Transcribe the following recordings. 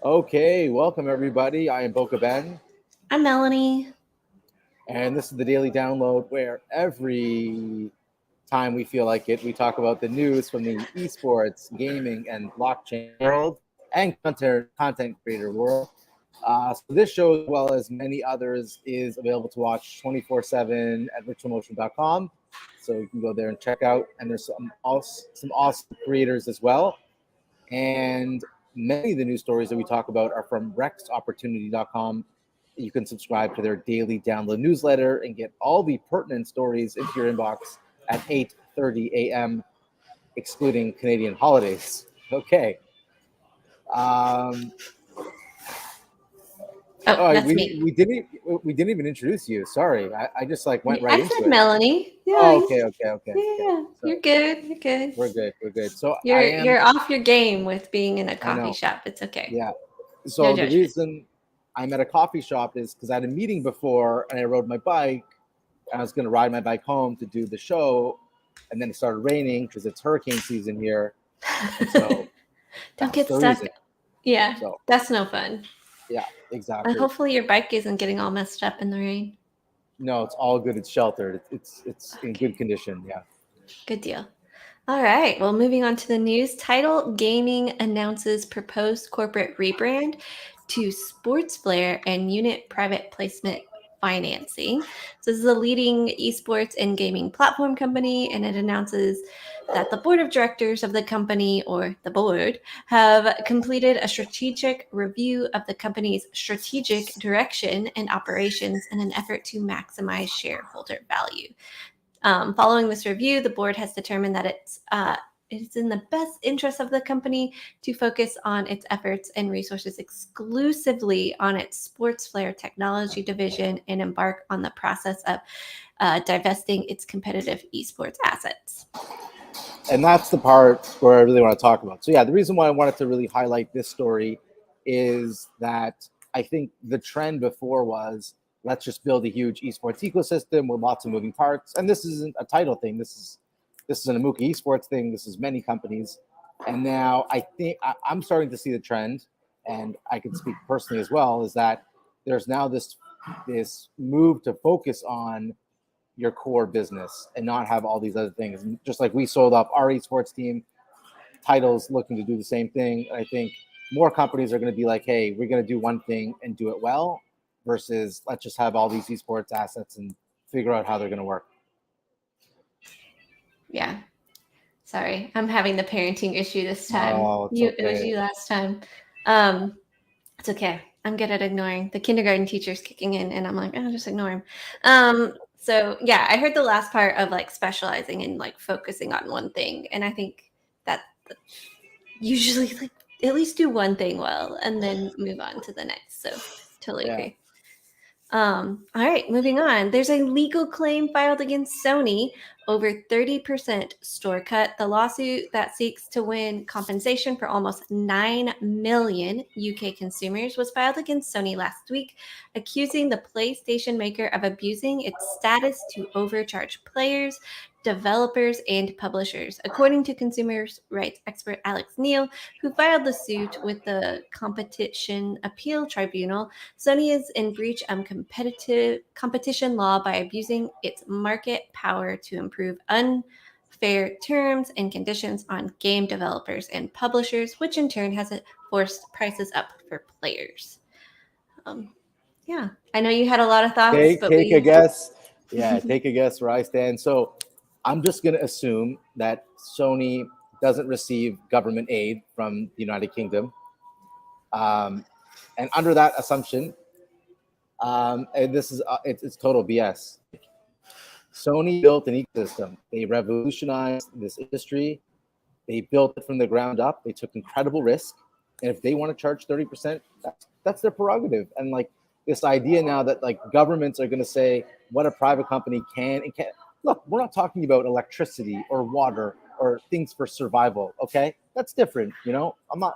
Okay, welcome everybody. I am Boca Ben, I'm Melanie. and this is the daily download where every time we feel like it, we talk about the news from the esports, gaming, and blockchain world and content creator world. So this show, as well as many others, is available to watch 24/7 at ritualmotion.com. So you can go there and check out. And there's some awesome creators as well. And many of the news stories that we talk about are from rexopportunity.com. You can subscribe to their daily download newsletter and get all the pertinent stories into your inbox at 8:30 a.m., excluding Canadian holidays. Okay. Um, Oh, oh, that's me. we didn't even introduce you. Sorry, I just like went right I said into it. Melanie. Yeah, Oh, okay. yeah. So You're good. You're good. we're good. So I You're am. you're off your game with being in a I coffee know. shop. It's okay. Yeah. No So the judgment. reason I'm at a coffee shop is because I had a meeting before and I rode my bike. And I was going to ride my bike home to do the show, and then it started raining because it's hurricane season here, and so Don't that's get the stuck. reason. Yeah, So that's no fun. yeah, exactly. Hopefully your bike isn't getting all messed up in the rain. No, it's all good. It's sheltered. It's in Okay, good condition. Yeah. good deal. All right. Well, moving on to the news. Title Gaming announces proposed corporate rebrand to Sports Flair and unit private placement financing. So, this is a leading esports and gaming platform company, and it announces that the board of directors of the company, or the board, have completed a strategic review of the company's strategic direction and operations in an effort to maximize shareholder value. Following this review, the board has determined that it's in the best interest of the company to focus on its efforts and resources exclusively on its Sports Flare technology division and embark on the process of divesting its competitive esports assets. And that's the part where I really want to talk about. So yeah, the reason why I wanted to really highlight this story is that I think the trend before was let's just build a huge esports ecosystem with lots of moving parts. And this isn't a title thing. This is an Amuka esports thing. This is many companies. And now I think I'm starting to see the trend, and I can speak personally as well, is that there's now this move to focus on your core business and not have all these other things. And just like we sold off our esports team, titles looking to do the same thing. I think more companies are going to be like, hey, we're going to do one thing and do it well versus let's just have all these esports assets and figure out how they're going to work. Yeah. Sorry, I'm having the parenting issue this time. Oh, it's It was okay. you last time. Um, it's okay. I'm good at ignoring. The kindergarten teacher's kicking in, and I'm like, oh, just ignore him. So yeah, I heard the last part of like specializing and like focusing on one thing, and I think that usually like at least do one thing well and then move on to the next. So totally Yeah. agree. All right, moving on. There's a legal claim filed against Sony over 30% store cut. The lawsuit that seeks to win compensation for almost 9 million UK consumers was filed against Sony last week, accusing the PlayStation maker of abusing its status to overcharge players, developers, and publishers. According to consumer rights expert Alex Neal, who filed the suit with the Competition Appeal Tribunal, Sony is in breach of competition law by abusing its market power to improve unfair terms and conditions on game developers and publishers, which in turn has forced prices up for players. Um, yeah, I know you had a lot of thoughts, but Take a we. guess. Yeah, take a guess where I stand. So I'm just going to assume that Sony doesn't receive government aid from the United Kingdom. Um, and under that assumption, and this is it's total BS. Sony built an ecosystem. They revolutionized this industry. They built it from the ground up. They took incredible risk, and if they want to charge 30%, that's their prerogative. And like this idea now that like governments are going to say what a private company can and can't. Look, we're not talking about electricity or water or things for survival. Okay, that's different. You know, I'm not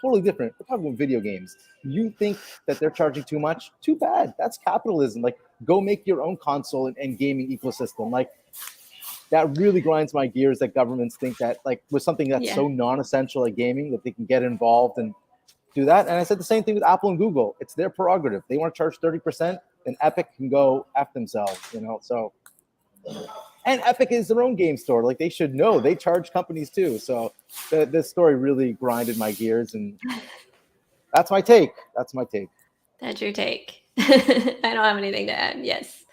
totally different. We're talking about video games. You think that they're charging too much? Too bad. That's capitalism. Like, go make your own console and gaming ecosystem. Like, that really grinds my gears that governments think that like with something that's Yeah. so non-essential like gaming that they can get involved and do that. And I said the same thing with Apple and Google. It's their prerogative. They want to charge 30%, then Epic can go F themselves, so. And Epic is their own game store. Like, they should know. They charge companies too. So this story really grinded my gears, and that's my take. That's your take. I don't have anything to add. Yes.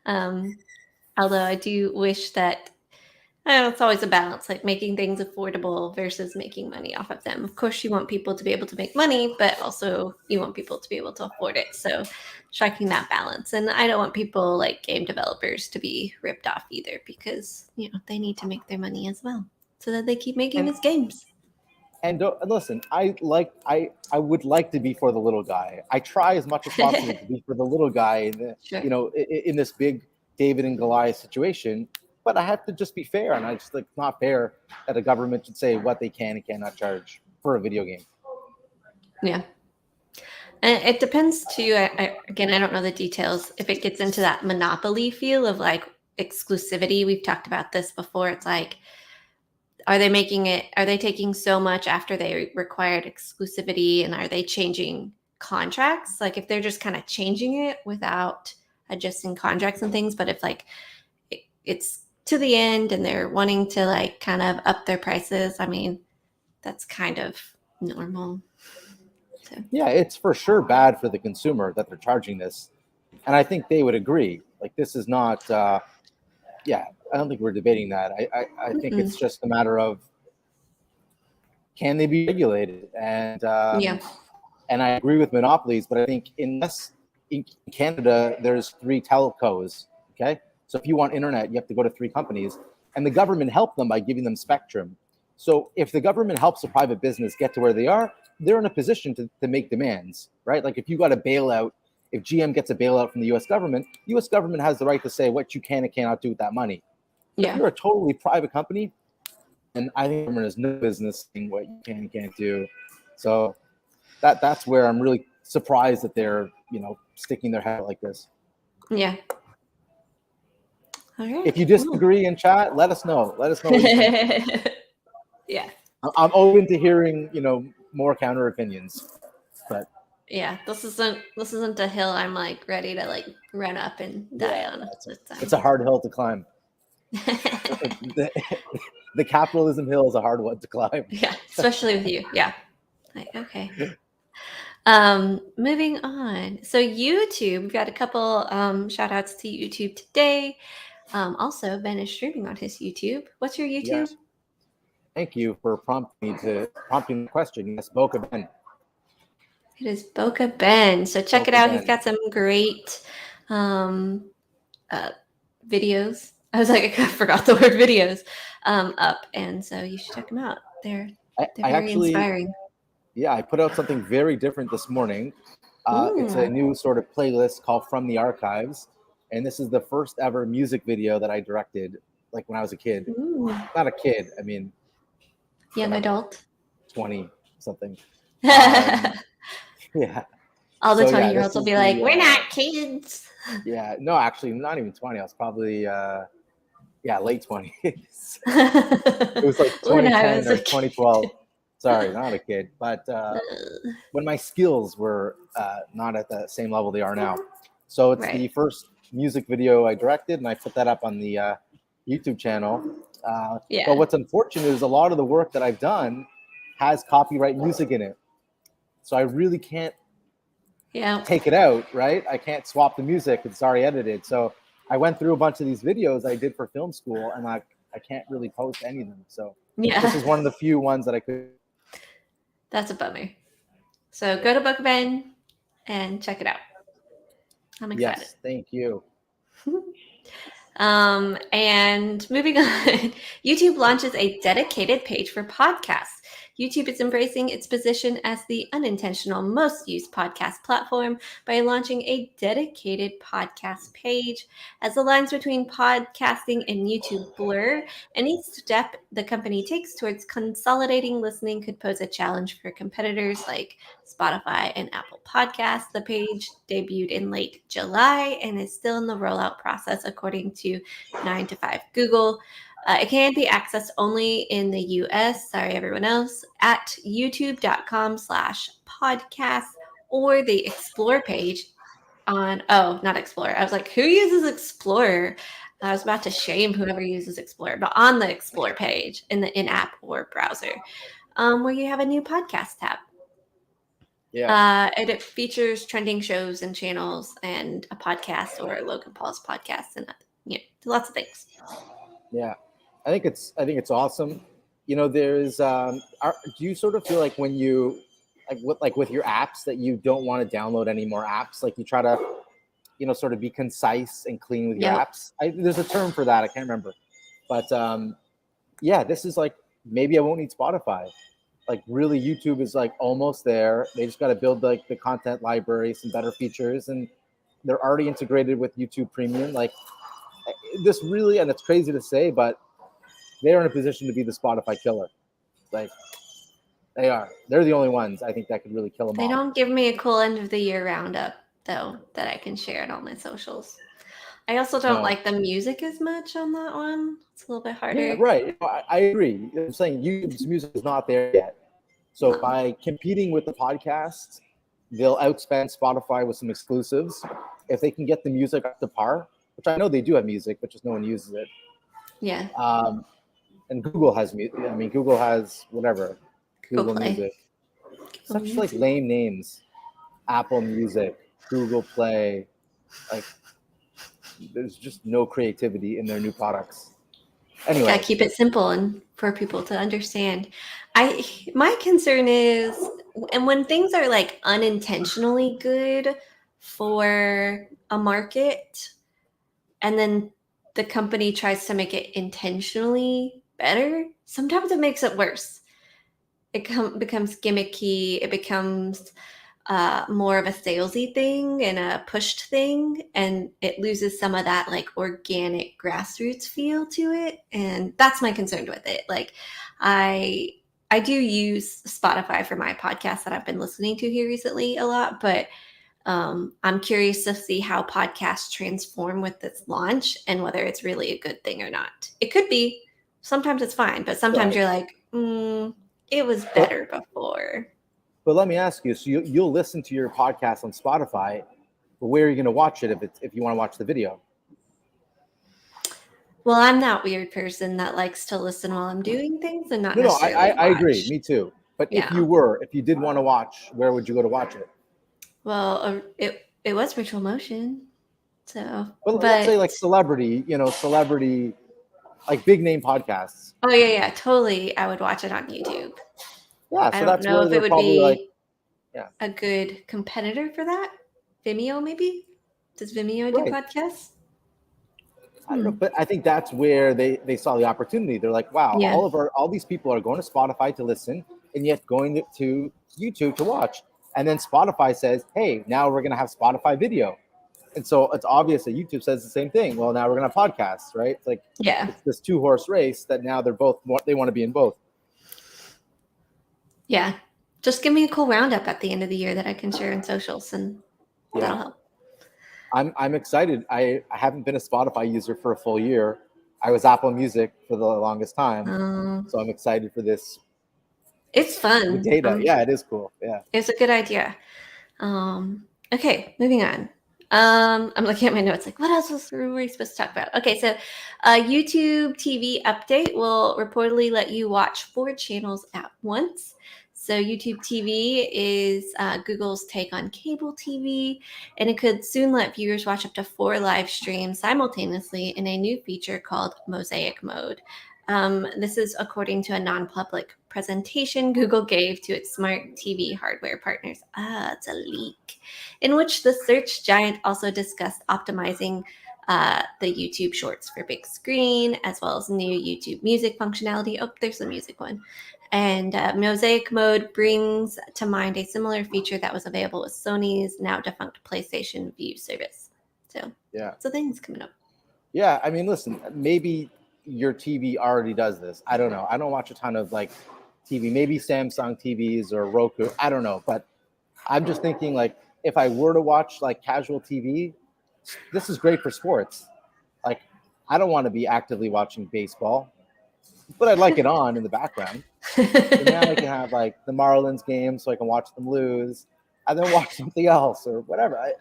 Although I do wish that, I don't know, it's always a balance, like making things affordable versus making money off of them. Of course, you want people to be able to make money, but also you want people to be able to afford it. So striking that balance. And I don't want people like game developers to be ripped off either, because, they need to make their money as well so that they keep making these games. And listen, I would like to be for the little guy. I try as much as possible to be for the little guy, Sure. in this big David and Goliath situation. But I have to just be fair, and I just think it's not fair that a government should say what they can and cannot charge for a video game. Yeah. And it depends too. Again, I don't know the details. If it gets into that monopoly feel of like exclusivity, we've talked about this before. It's like, are they taking so much after they required exclusivity, and are they changing contracts? Like, if they're just kind of changing it without adjusting contracts and things, but if like it's to the end and they're wanting to like kind of up their prices, I mean, that's kind of normal. So. Yeah, it's for sure bad for the consumer that they're charging this. And I think they would agree. Like, this is not, I don't think we're debating that. I think it's just a matter of, can they be regulated? And and I agree with monopolies, but I think in Canada, there's 3 telcos, okay? So if you want internet, you have to go to 3 companies, and the government helped them by giving them spectrum. So if the government helps a private business get to where they are, they're in a position to make demands, right? Like, if you got a bailout, if GM gets a bailout from the U.S. government has the right to say what you can and cannot do with that money. Yeah. If you're a totally private company, and I think the government has no business saying what you can and can't do. So that's where I'm really surprised that they're, sticking their head like this. Yeah. All right. If you disagree in chat, let us know. Let us know what you think. Yeah. I'm open to hearing, more counter opinions. But yeah, this isn't a hill I'm like ready to like run up and die on. It's a hard hill to climb. the capitalism hill is a hard one to climb. Yeah, especially with you. Yeah. Like, okay. Moving on. So YouTube, we've got a couple shout outs to YouTube today. Also, Ben is streaming on his YouTube. What's your YouTube? Yes. Thank you for prompting the question. Yes, Boca Ben. It is Boca Ben. So check Boca it out. Ben. He's got some great videos. I was like, I forgot the word videos up. And so you should check them out. They're very inspiring. Yeah, I put out something very different this morning. It's a new sort of playlist called From the Archives. And this is the first ever music video that I directed, like when I was a kid. Ooh. Not a kid. I mean, young adult. 20 something. Yeah. All the 20-year-olds will be like, we're not kids. Yeah. No, actually, not even 20. I was probably, late 20s. It was like 2010 or 2012. Sorry, not a kid. But when my skills were not at the same level they are now. So it's the first music video I directed, and I put that up on the YouTube channel. But what's unfortunate is a lot of the work that I've done has copyright music in it. So I really can't take it out, right? I can't swap the music. It's already edited. So I went through a bunch of these videos I did for film school, and I can't really post any of them. So this is one of the few ones that I could. That's a bummer. So go to Boca Ben and check it out. I'm excited. Yes, thank you. And moving on, YouTube launches a dedicated page for podcasts. YouTube is embracing its position as the unintentional most used podcast platform by launching a dedicated podcast page. As the lines between podcasting and YouTube blur, any step the company takes towards consolidating listening could pose a challenge for competitors like Spotify and Apple Podcasts. The page debuted in late July and is still in the rollout process, according to 9to5 Google. It can be accessed only in the US. Sorry, everyone else. At youtube.com/podcast or the Explore page on, not Explorer. I was like, who uses Explorer? I was about to shame whoever uses Explorer, but on the Explore page in the in-app or browser, where you have a new podcast tab. Yeah. It features trending shows and channels and a podcast or Logan Paul's podcast and lots of things. Yeah. I think it's awesome. There's do you sort of feel like when you with your apps that you don't want to download any more apps? Like you try to, sort of be concise and clean with your Yep. apps. There's a term for that. I can't remember. But yeah, this is like, maybe I won't need Spotify. Like really, YouTube is like almost there. They just got to build like the content library, some better features, and they're already integrated with YouTube Premium. Like this really, and it's crazy to say, but they're in a position to be the Spotify killer. Like they are. They're the only ones I think that could really kill them They all. don't give me a cool end of the year roundup though that I can share on all my socials. I also don't like the music as much on that one. It's a little bit harder. Yeah, right. I agree. I'm saying YouTube's music is not there yet. So by competing with the podcasts, they'll outspend Spotify with some exclusives. If they can get the music up to par, which I know they do have music, but just no one uses it. Yeah. And Google has music. I mean, Google has whatever. Google Play. Music. Such like lame names. Apple Music, Google Play. Like, there's just no creativity in their new products. Anyway, gotta keep it simple and for people to understand. My concern is, and when things are like unintentionally good for a market, and then the company tries to make it intentionally better, sometimes it makes it worse. It becomes gimmicky. It becomes more of a salesy thing and a pushed thing, and it loses some of that like organic grassroots feel to it, and that's my concern with it. Like I do use Spotify for my podcast that I've been listening to here recently a lot, but I'm curious to see how podcasts transform with this launch and whether it's really a good thing or not. It could be. Sometimes it's fine, but sometimes you're like, it was better before. But let me ask you, so you'll listen to your podcast on Spotify, but where are you going to watch it if you want to watch the video? Well, I'm that weird person that likes to listen while I'm doing things and not No, necessarily I agree. watch. Me too. But Yeah. if you did want to watch, where would you go to watch it? Well, it was Virtual Motion. So, Well, let's say like celebrity, like big name podcasts. Oh yeah, totally. I would watch it on YouTube. Yeah, I don't know if it would be a good competitor for that. Vimeo, maybe? Does Vimeo do podcasts? I don't know, but I think that's where they saw the opportunity. They're like, wow, all these people are going to Spotify to listen and yet going to YouTube to watch. And then Spotify says, hey, now we're going to have Spotify video. And so it's obvious that YouTube says the same thing. Well, now we're going to have podcasts, right? It's like, it's this 2-horse race that now they want to be in both. Yeah. Just give me a cool roundup at the end of the year that I can share on socials, and that'll help. I'm excited. I haven't been a Spotify user for a full year. I was Apple Music for the longest time. So I'm excited for this. It's fun. Data. Yeah, it is cool. Yeah. It's a good idea. Okay, moving on. I'm looking at my notes like, what else were we supposed to talk about? Okay, so YouTube TV update will reportedly let you watch 4 channels at once. So YouTube TV is Google's take on cable TV, and it could soon let viewers watch up to 4 live streams simultaneously in a new feature called Mosaic Mode. This is according to a non-public presentation Google gave to its smart TV hardware partners. It's a leak. In which the search giant also discussed optimizing the YouTube Shorts for big screen, as well as new YouTube music functionality. Oh, there's the music one. And Mosaic Mode brings to mind a similar feature that was available with Sony's now defunct PlayStation Vue service. So things coming up. Yeah, I mean, listen, maybe your TV already does this. I don't know. I don't watch a ton of like TV. Maybe Samsung TVs or Roku. I don't know. But I'm just thinking like if I were to watch like casual TV, this is great for sports. Like I don't want to be actively watching baseball. but I'd like it on in the background. So now I can have like the Marlins game, so I can watch them lose, and then watch something else or whatever. I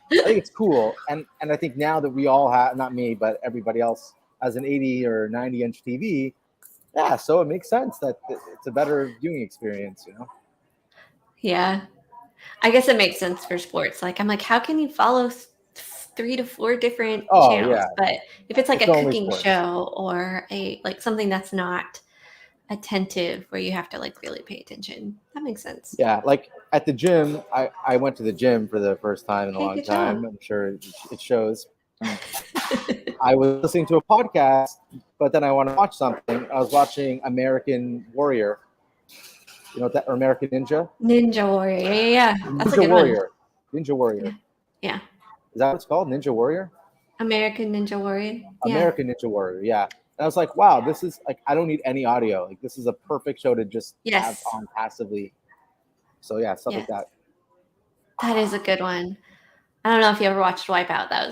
think it's cool, and I think now that we all have, not me, but everybody else has an 80 or 90-inch TV. Yeah, so it makes sense that it's a better viewing experience, you know. Yeah. I guess it makes sense for sports. Like, I'm like, how can you follow 3 to 4 different Oh channels? yeah, But if it's like it's a only cooking sports. show or like something that's not attentive where you have to like really pay attention, that makes sense. Yeah, like at the gym, I went to the gym for the first time in a Hey, long good job. time. I'm sure it shows. I was listening to a podcast, but then I want to watch something. I was watching American Warrior. You know what that, or American Ninja? Ninja Warrior. Yeah. That's a Ninja good one. Warrior. Ninja Warrior. Yeah. Is that what it's called? Ninja Warrior? American Ninja Warrior. Yeah. American Ninja Warrior. Yeah. And I was like, wow, this is like, I don't need any audio. Like, this is a perfect show to just have Yes. on passively. So yeah, stuff like that. That is a good one. I don't know if you ever watched Wipeout. That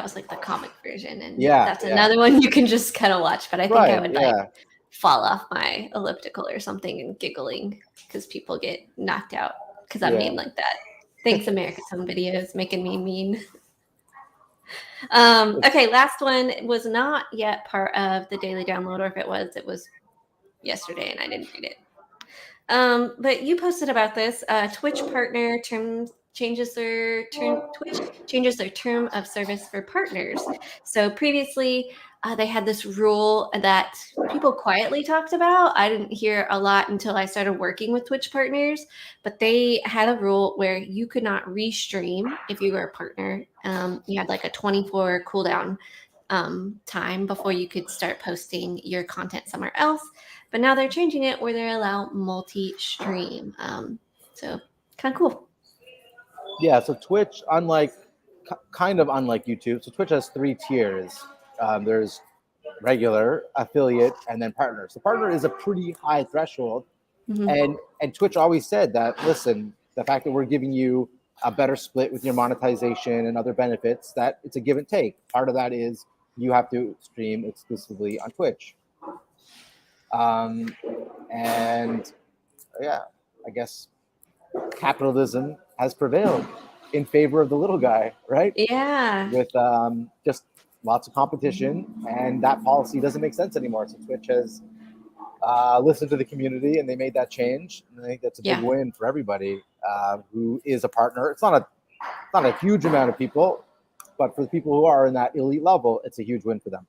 was like the comic version, and that's another one you can just kind of watch. But I think I would like fall off my elliptical or something and giggling because people get knocked out because I'm mean like that. Thanks, America's Home Videos, making me mean. Okay, last one was not yet part of the daily download, or if it was yesterday and I didn't read it. But you posted about this. Twitch partner changes their term of service for partners. So previously, they had this rule that people quietly talked about. I didn't hear a lot until I started working with Twitch partners, but they had a rule where you could not restream if you were a partner. You had like a 24 cooldown time before you could start posting your content somewhere else. But now they're changing it where they allow multi-stream. So kind of cool. Yeah, so Twitch, kind of unlike YouTube, so Twitch has 3 tiers. There's regular, affiliate, and then partner. So partner is a pretty high threshold. Mm-hmm. And Twitch always said that, listen, the fact that we're giving you a better split with your monetization and other benefits, that it's a give and take. Part of that is you have to stream exclusively on Twitch. And yeah, I guess capitalism has prevailed in favor of the little guy, right? Yeah. With just lots of competition, and that policy doesn't make sense anymore. So Twitch has listened to the community, and they made that change. And I think that's a big win for everybody who is a partner. It's not a huge amount of people, but for the people who are in that elite level, it's a huge win for them.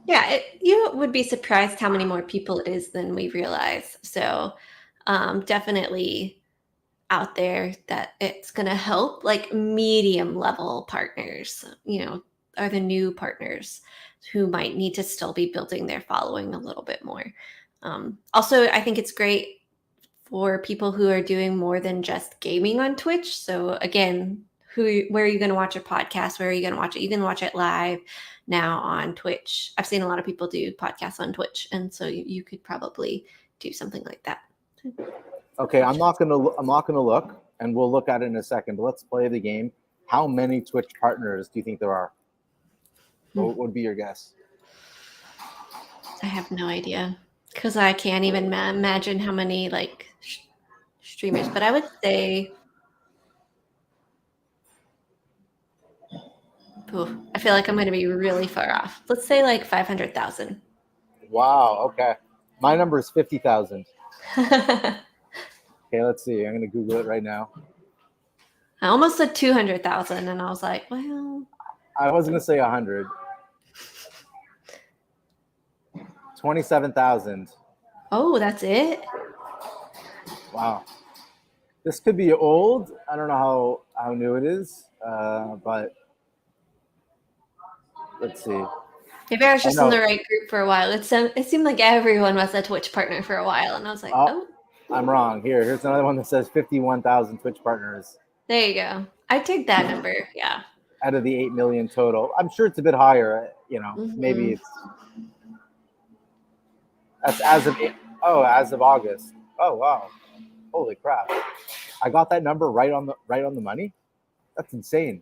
Yeah, you would be surprised how many more people it is than we realize. So definitely out there that it's going to help. Like medium level partners, are the new partners who might need to still be building their following a little bit more. Also, I think it's great for people who are doing more than just gaming on Twitch. So again, where are you going to watch your podcast? Where are you going to watch it? You can watch it live now on Twitch. I've seen a lot of people do podcasts on Twitch, and so you could probably do something like that. Okay, I'm not gonna look, and we'll look at it in a second. But let's play the game. How many Twitch partners do you think there are? What would be your guess? I have no idea because I can't even imagine how many streamers. But I would say, I feel like I'm going to be really far off. Let's say like 500,000. Wow. Okay, my number is 50,000. Okay, let's see. I'm going to Google it right now. I almost said 200,000, and I was like, well. I was going to say 100. 27,000. Oh, that's it? Wow. This could be old. I don't know how new it is, but let's see. Maybe I was just in the right group for a while. It seemed like everyone was a Twitch partner for a while, and I was like, oh. I'm wrong. Here's another one that says 51,000 Twitch partners. There you go. I take that number. Yeah. Out of the 8 million total. I'm sure it's a bit higher. Maybe that's as of August. Oh wow. Holy crap. I got that number right on the money. That's insane.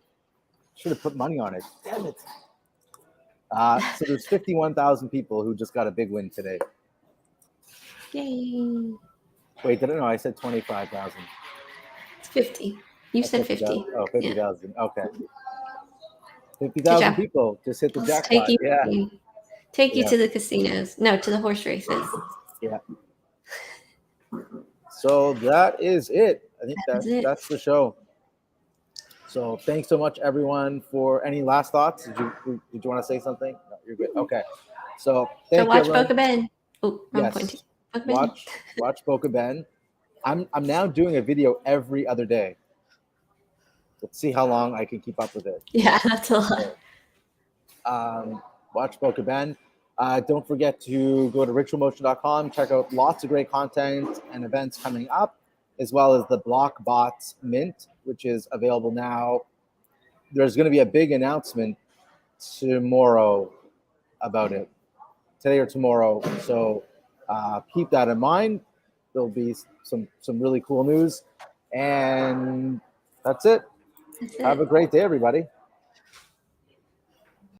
Should have put money on it. Damn it. So there's 51,000 people who just got a big win today. Yay. Wait, did I know? I said 25,000. It's 50. You said 50. Oh, 50,000. Okay. Good 50,000 job. people just hit the Let's jackpot. take you Yeah. to the casinos. No, to the horse races. Yeah. So that is it. I think That is it. that's the show. So thanks so much, everyone. For any last thoughts? Did you want to say something? No, you're good. Okay. So thank you, watch everyone. Boca Ben. Oh, wrong Yes. pointing. Boca Ben. Watch Boca Ben. I'm now doing a video every other day. Let's see how long I can keep up with it. Yeah, that's a lot. Watch Boca Ben. Don't forget to go to ritualmotion.com, check out lots of great content and events coming up, as well as the BlockBots Mint, which is available now. There's going to be a big announcement tomorrow about it, today or tomorrow. So keep that in mind. There'll be some really cool news. And that's it. Have a great day, everybody.